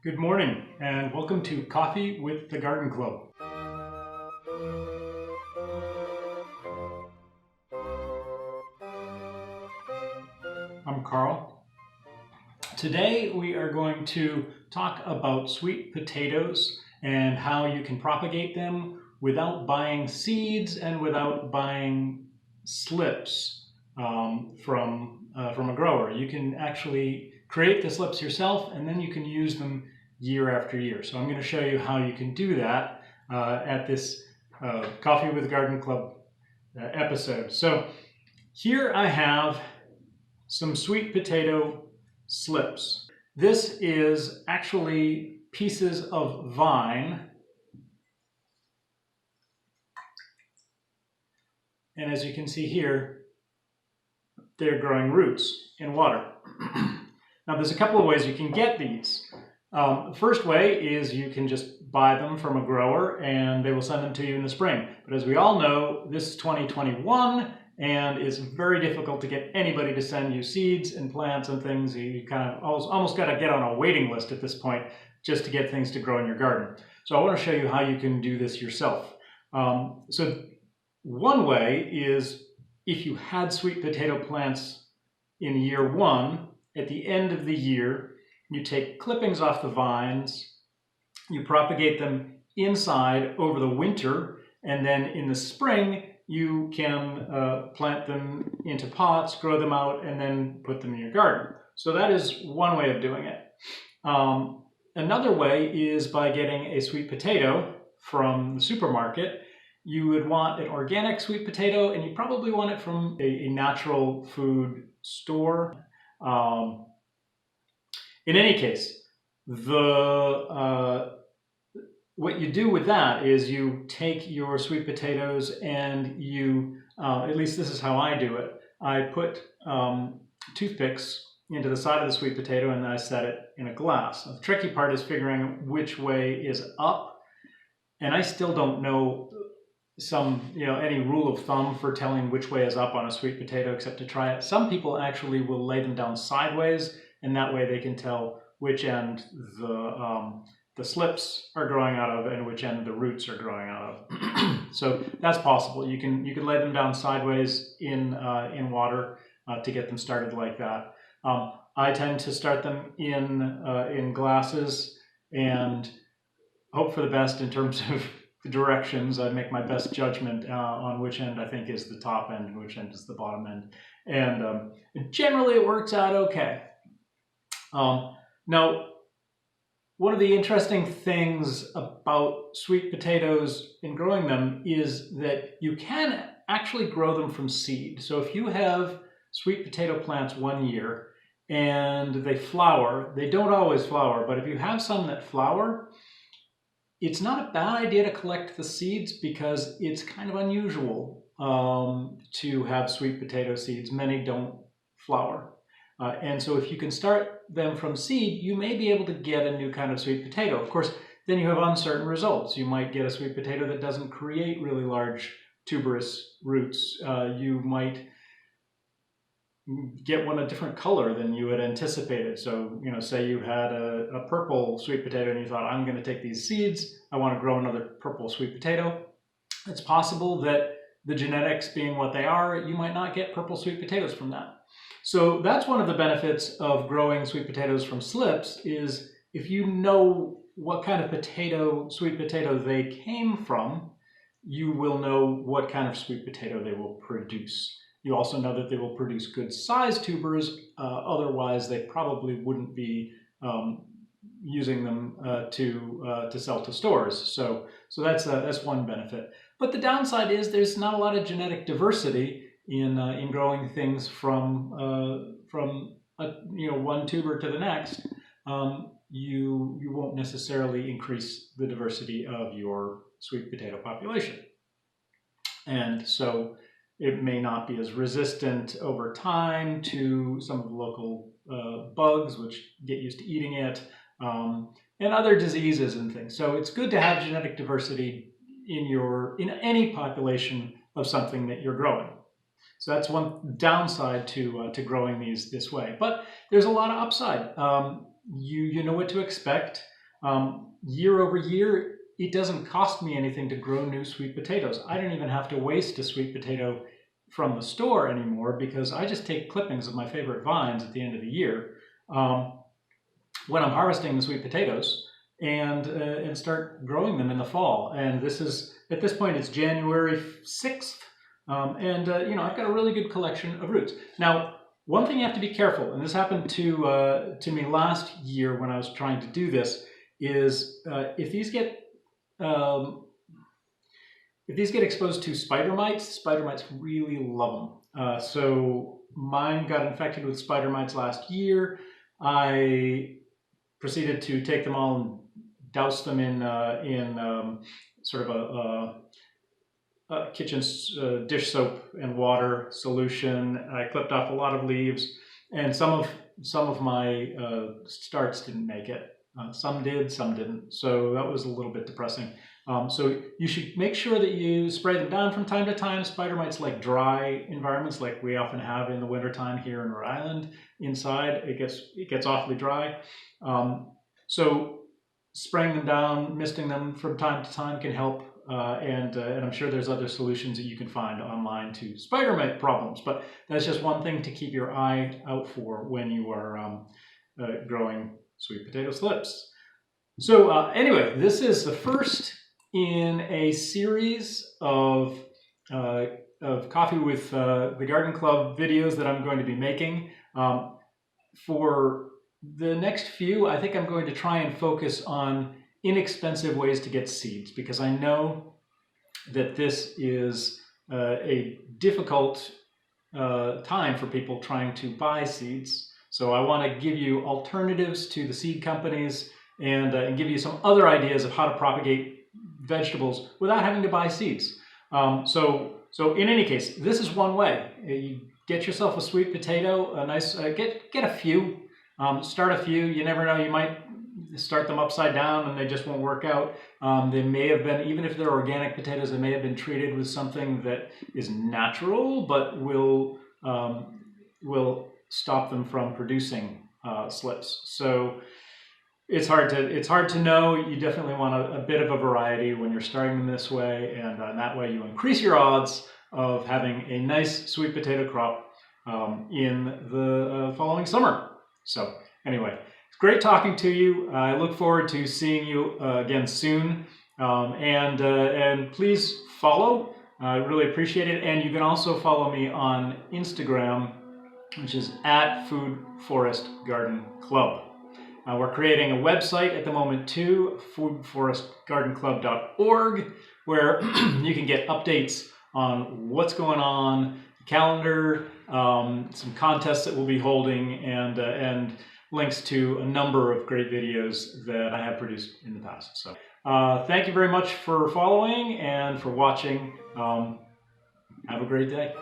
Good morning and welcome to Coffee with the Garden Club. I'm Carl. Today we are going to talk about sweet potatoes and how you can propagate them without buying seeds and without buying slips from a grower. You can actually create the slips yourself and then you can use them year after year. So I'm going to show you how you can do that at this Coffee with the Garden Club episode. So here I have some sweet potato slips. This is actually pieces of vine. And as you can see here, they're growing roots in water. Now there's a couple of ways you can get these. The first way is you can just buy them from a grower and they will send them to you in the spring. But as we all know, this is 2021 and it's very difficult to get anybody to send you seeds and plants and things. You kind of almost got to get on a waiting list at this point just to get things to grow in your garden. So I want to show you how you can do this yourself. So one way is if you had sweet potato plants in year one, at the end of the year, you take clippings off the vines, you propagate them inside over the winter, and then in the spring, you can plant them into pots, grow them out, and then put them in your garden. So that is one way of doing it. Another way is by getting a sweet potato from the supermarket. You would want an organic sweet potato, and you probably want it from a natural food store. In any case, what you do with that is you take your sweet potatoes and you, at least this is how I do it, I put toothpicks into the side of the sweet potato and then I set it in a glass. The tricky part is figuring which way is up, and I still don't know any rule of thumb for telling which way is up on a sweet potato except to try it. Some people actually will lay them down sideways, and that way they can tell which end the slips are growing out of and which end the roots are growing out of. So that's possible. You can lay them down sideways in water to get them started like that. I tend to start them in glasses and hope for the best in terms of the directions. I make my best judgment on which end I think is the top end and which end is the bottom end. And generally it works out okay. Now, one of the interesting things about sweet potatoes in growing them is that you can actually grow them from seed. So if you have sweet potato plants one year and they flower, they don't always flower, but if you have some that flower, it's not a bad idea to collect the seeds because it's kind of unusual to have sweet potato seeds. Many don't flower. And so if you can start them from seed, you may be able to get a new kind of sweet potato. Of course, then you have uncertain results. You might get a sweet potato that doesn't create really large tuberous roots. You might get one a different color than you had anticipated. So, say you had a purple sweet potato and you thought, I'm going to take these seeds, I want to grow another purple sweet potato. It's possible that the genetics being what they are, you might not get purple sweet potatoes from that. So that's one of the benefits of growing sweet potatoes from slips is if you know what kind of sweet potato they came from, you will know what kind of sweet potato they will produce. You also know that they will produce good sized tubers, otherwise they probably wouldn't be using them to sell to stores. So that's one benefit. But the downside is there's not a lot of genetic diversity in growing things from one tuber to the next. You won't necessarily increase the diversity of your sweet potato population, and so it may not be as resistant over time to some of the local bugs which get used to eating it, and other diseases and things. So it's good to have genetic diversity in any population of something that you're growing. So that's one downside to growing these this way. But there's a lot of upside. you know what to expect. Year over year, it doesn't cost me anything to grow new sweet potatoes. I don't even have to waste a sweet potato from the store anymore because I just take clippings of my favorite vines at the end of the year when I'm harvesting the sweet potatoes and start growing them in the fall. And this is, at this point, it's January 6th. You know, I've got a really good collection of roots. Now, one thing you have to be careful, and this happened to me last year when I was trying to do this, is if these get exposed to spider mites really love them. So mine got infected with spider mites last year. I proceeded to take them all and douse them in sort of a kitchen dish soap and water solution. I clipped off a lot of leaves, and some of my starts didn't make it. Some did, some didn't. So that was a little bit depressing. So you should make sure that you spray them down from time to time. Spider mites like dry environments, like we often have in the wintertime here in Rhode Island. Inside, it gets awfully dry. So spraying them down, misting them from time to time can help. And I'm sure there's other solutions that you can find online to spider mite problems. But that's just one thing to keep your eye out for when you are growing sweet potato slips. So anyway, this is the first in a series of Coffee with the Garden Club videos that I'm going to be making. For the next few, I think I'm going to try and focus on inexpensive ways to get seeds, because I know that this is a difficult time for people trying to buy seeds. So I want to give you alternatives to the seed companies and give you some other ideas of how to propagate vegetables without having to buy seeds. So in any case, this is one way. You get yourself a sweet potato, a nice, get a few, start a few. You never know, you might start them upside down and they just won't work out. They may have been, even if they're organic potatoes, they may have been treated with something that is natural, but will stop them from producing slips. So it's hard to know. You definitely want a bit of a variety when you're starting them this way, and that way you increase your odds of having a nice sweet potato crop in the following summer. So anyway, it's great talking to you. I look forward to seeing you again soon, and please follow. I really appreciate it. And you can also follow me on Instagram, which is @Food Forest Garden Club. We're creating a website at the moment too, foodforestgardenclub.org, where you can get updates on what's going on, calendar, some contests that we'll be holding, and links to a number of great videos that I have produced in the past. So thank you very much for following and for watching. Have a great day.